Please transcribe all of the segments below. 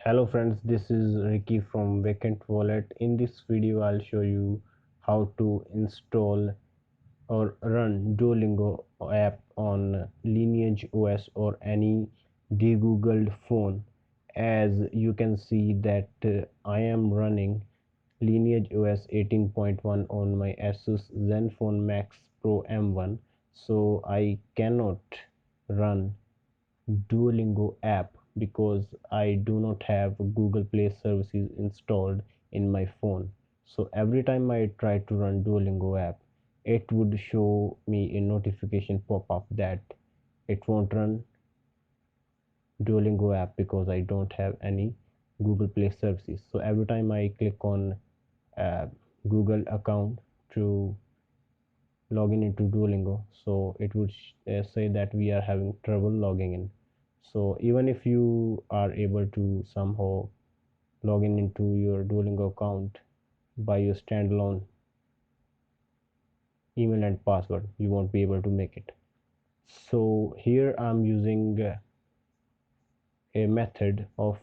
Hello friends, this is Ricky from Vacant Wallet. In this video, I'll show you how to install or run Duolingo app on Lineage OS or any Degoogled phone. As you can see that I am running Lineage OS 18.1 on my Asus Zenfone Max Pro M1, so I cannot run Duolingo app because I do not have Google Play services installed in my phone. So every time I try to run Duolingo app, it would show me a notification pop up that it won't run Duolingo app because I don't have any Google Play services. So every time I click on Google account to log into Duolingo, so it would say that we are having trouble logging in. So even if you are able to somehow log in into your Duolingo account by your standalone email and password, you won't be able to make it. So here I'm using a method of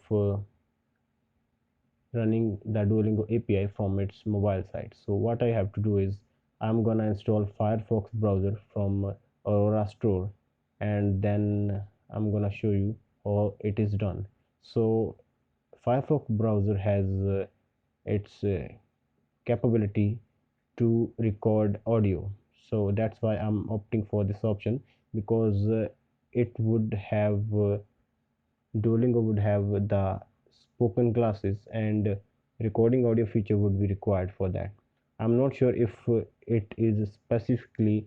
running the Duolingo API from its mobile site. So what I have to do is I'm gonna install Firefox browser from Aurora store, and then I'm gonna show you how it is done. So Firefox browser has its capability to record audio, so that's why I'm opting for this option, because it would have Duolingo would have the spoken classes, and recording audio feature would be required for that. I'm not sure if it is specifically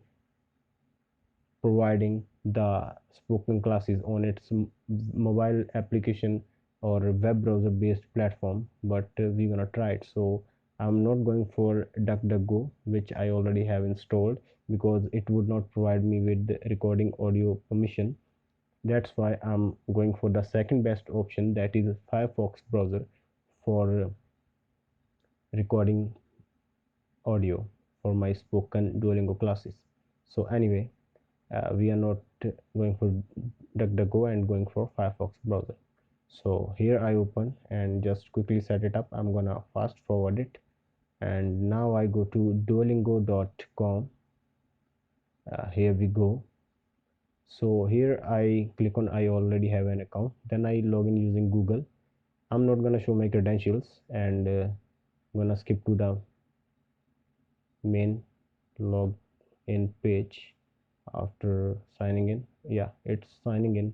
providing the spoken classes on its mobile application or web browser based platform, but we're gonna try it. So I'm not going for DuckDuckGo, which I already have installed, because it would not provide me with recording audio permission. That's why I'm going for the second best option, that is Firefox browser, for recording audio for my spoken Duolingo classes. So anyway, we are not going for DuckDuckGo and going for Firefox browser. So here I open and just quickly set it up. I'm gonna fast forward it, and now I go to duolingo.com. Here we go. So here I click on I already have an account, then I log in using Google. I'm not gonna show my credentials, and I'm gonna skip to the main login page after signing in. Yeah, it's signing in.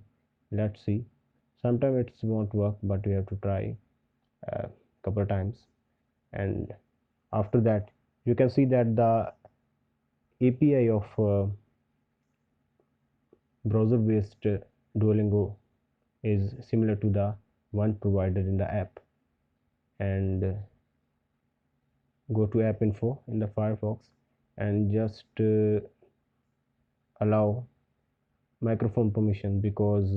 Let's see. Sometimes it won't work, but we have to try a couple of times. And after that, you can see that the API of browser based Duolingo is similar to the one provided in the app. And go to app info in the Firefox and just allow microphone permission, because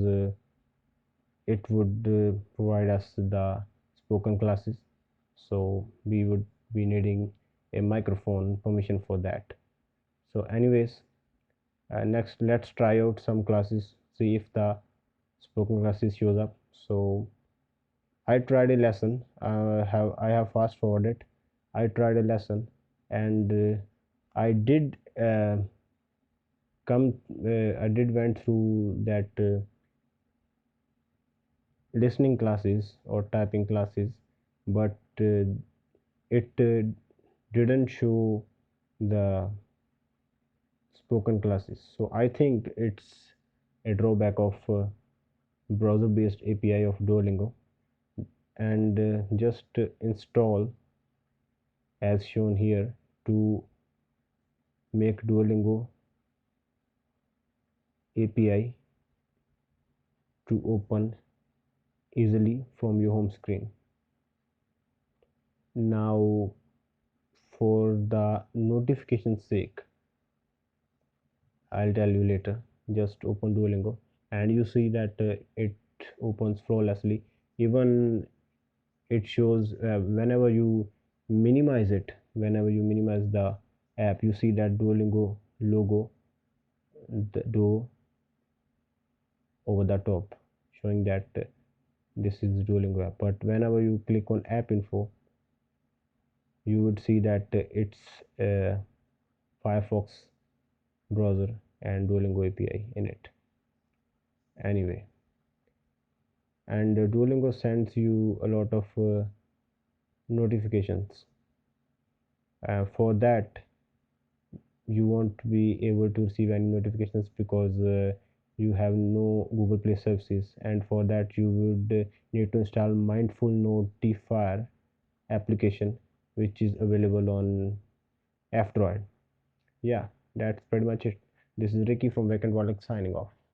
it would provide us the spoken classes, so we would be needing a microphone permission for that. So anyways, next let's try out some classes, see if the spoken classes shows up. So I tried a lesson, I have fast forwarded. I tried a lesson, and I did I did went through that listening classes or typing classes, but it didn't show the spoken classes. So I think it's a drawback of browser based API of Duolingo. And just install as shown here to make Duolingo API to open easily from your home screen. Now for the notification sake, I'll tell you later. Just open Duolingo and you see that it opens flawlessly. Even it shows whenever you minimize it, whenever you minimize the app, you see that Duolingo logo, the Duo over the top, showing that this is Duolingo app. But whenever you click on app info, you would see that it's Firefox browser and Duolingo API in it. Anyway, and Duolingo sends you a lot of notifications. For that, you won't be able to receive any notifications because you have no Google Play services, and for that you would need to install Mindful Notifier application, which is available on FDroid. Yeah, that's pretty much it. This is Ricky from Vacant Wallet signing off.